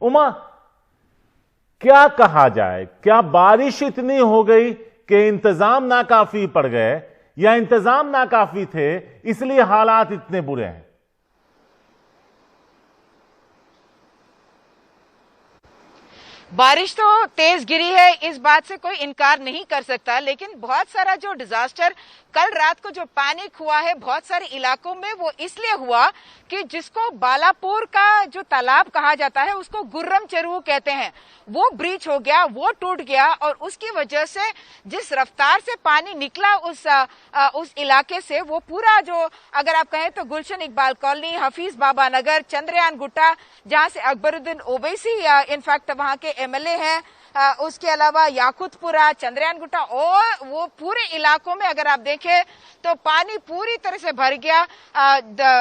उमा, क्या कहा जाए? क्या बारिश इतनी हो गई कि इंतजाम नाकाफी पड़ गए, या इंतजाम नाकाफी थे इसलिए हालात इतने बुरे हैं? बारिश तो तेज गिरी है, इस बात से कोई इनकार नहीं कर सकता, लेकिन बहुत सारा जो डिजास्टर कल रात को जो पैनिक हुआ है बहुत सारे इलाकों में, वो इसलिए हुआ कि जिसको बालापुर का जो तालाब कहा जाता है उसको गुर्रम चरू कहते हैं, वो ब्रीच हो गया, वो टूट गया। और उसकी वजह से जिस रफ्तार से पानी निकला उस इलाके से, वो पूरा जो अगर आप कहें तो गुलशन इकबाल कॉलोनी, हफीज बाबा नगर, चंद्रयान गुट्टा, जहां से अकबरुद्दीन ओवैसी इनफैक्ट वहां के एमएलए हैं, उसके अलावा याकुतपुरा, चंद्रयान गुट्टा, और वो पूरे इलाकों में अगर आप देखें तो पानी पूरी तरह से भर गया।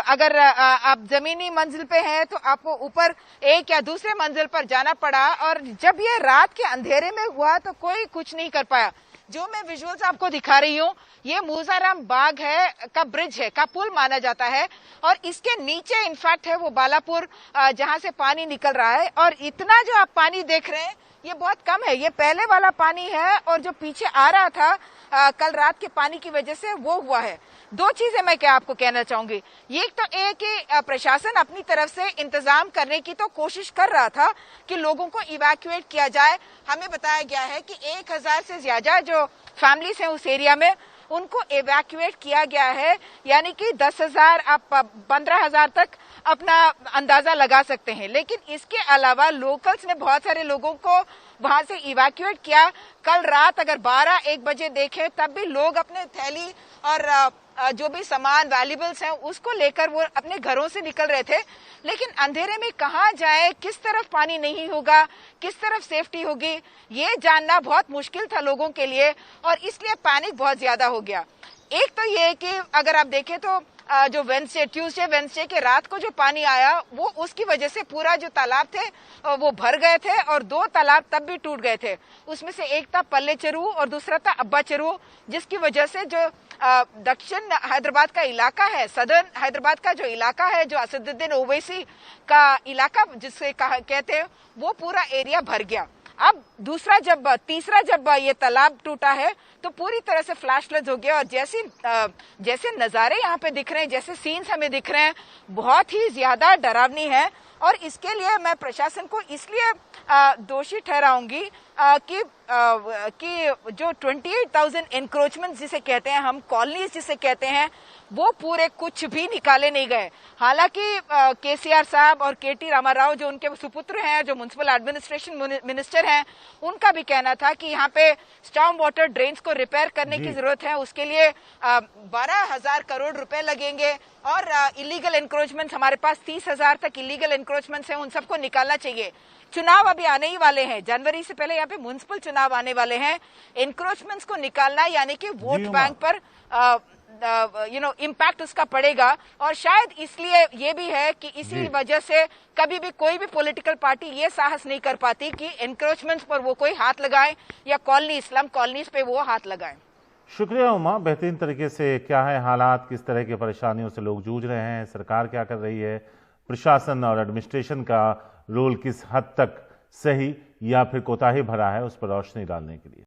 अगर आप जमीनी मंजिल पे हैं तो आपको ऊपर एक या दूसरे मंजिल पर जाना पड़ा, और जब ये रात के अंधेरे में हुआ तो कोई कुछ नहीं कर पाया। जो मैं विजुअल्स आपको दिखा रही हूँ, ये मूसाराम बाग है का ब्रिज है, का पुल माना जाता है, और इसके नीचे इनफैक्ट है वो बालापुर जहां से पानी निकल रहा है। और इतना जो आप पानी देख रहे हैं ये बहुत कम है, ये पहले वाला पानी है, और जो पीछे आ रहा था कल रात के पानी की वजह से वो हुआ है। दो चीजें मैं क्या आपको कहना चाहूंगी, ये तो एक कि प्रशासन अपनी तरफ से इंतजाम करने की तो कोशिश कर रहा था कि लोगों को इवैक्यूएट किया जाए। हमें बताया गया है कि 1000 से ज्यादा जो फैमिलीज हैं उस एरिया में, उनको इवैक्यूएट किया गया है, यानी कि 10,000 आप 15,000 तक अपना अंदाजा लगा सकते हैं। लेकिन इसके अलावा लोकल्स ने बहुत सारे लोगों को वहां से इवैक्यूएट किया। कल रात अगर 12-1 बजे देखें तब भी लोग अपने थैली और जो भी सामान वैल्यूबल्स हैं उसको लेकर वो अपने घरों से निकल रहे थे। लेकिन अंधेरे में कहाँ जाए, किस तरफ पानी नहीं होगा, किस तरफ सेफ्टी होगी, ये जानना बहुत मुश्किल था लोगों के लिए, और इसलिए पैनिक बहुत ज्यादा हो गया। एक तो ये कि अगर आप देखें तो जो ट्यूसडे वेंसडे के रात को जो पानी आया, वो उसकी वजह से पूरा जो तालाब थे वो भर गए थे, और 2 तालाब तब भी टूट गए थे। उसमें से एक था पल्ले चरू और दूसरा था अब्बा चरू, जिसकी वजह से जो दक्षिण हैदराबाद का इलाका है, सदर्न हैदराबाद का जो इलाका है, जो असदुद्दीन ओवैसी का इलाका जिसे कहते हैं, वो पूरा एरिया भर गया। अब तीसरा जब ये तालाब टूटा है तो पूरी तरह से फ्लैश फ्लड हो गया, और जैसे नजारे यहाँ पे दिख रहे हैं, जैसे सीन्स हमें दिख रहे हैं, बहुत ही ज्यादा डरावनी है। और इसके लिए मैं प्रशासन को इसलिए दोषी ठहराऊंगी कि जो 28,000 एनक्रोचमेंट जिसे कहते हैं हम, कॉलोनीज जिसे कहते हैं, वो पूरे कुछ भी निकाले नहीं गए। हालांकि केसीआर साहब और केटी रामाराव जो उनके सुपुत्र हैं, जो म्युनिसिपल एडमिनिस्ट्रेशन मिनिस्टर हैं, उनका भी कहना था कि यहाँ पे स्टॉर्म वाटर ड्रेन्स को रिपेयर करने की जरूरत है, उसके लिए 12,000 करोड़ रुपए लगेंगे, और इलीगल एनक्रोचमेंट हमारे पास 30,000 तक इलीगल एनक्रोचमेंट हैं, उन सबको निकालना चाहिए। चुनाव अभी आने ही वाले हैं, जनवरी से पहले यहाँ पे म्युनिसिपल चुनाव आने वाले हैं। एनक्रोचमेंट्स को निकालना यानी कि वोट बैंक पर इम्पैक्ट उसका पड़ेगा, और शायद इसलिए ये भी है कि इसी वजह से कभी भी कोई भी पॉलिटिकल पार्टी ये साहस नहीं कर पाती कि एनक्रोचमेंट्स पर वो कोई हाथ लगाए, या स्लम कॉलोनीज पे वो हाथ लगाए। शुक्रिया उमा, बेहतरीन तरीके से क्या है हालात, किस तरह की परेशानियों से लोग जूझ रहे हैं, सरकार क्या कर रही है, प्रशासन और एडमिनिस्ट्रेशन का रोल किस हद तक सही या फिर कोताही भरा है, उस पर रोशनी डालने के लिए।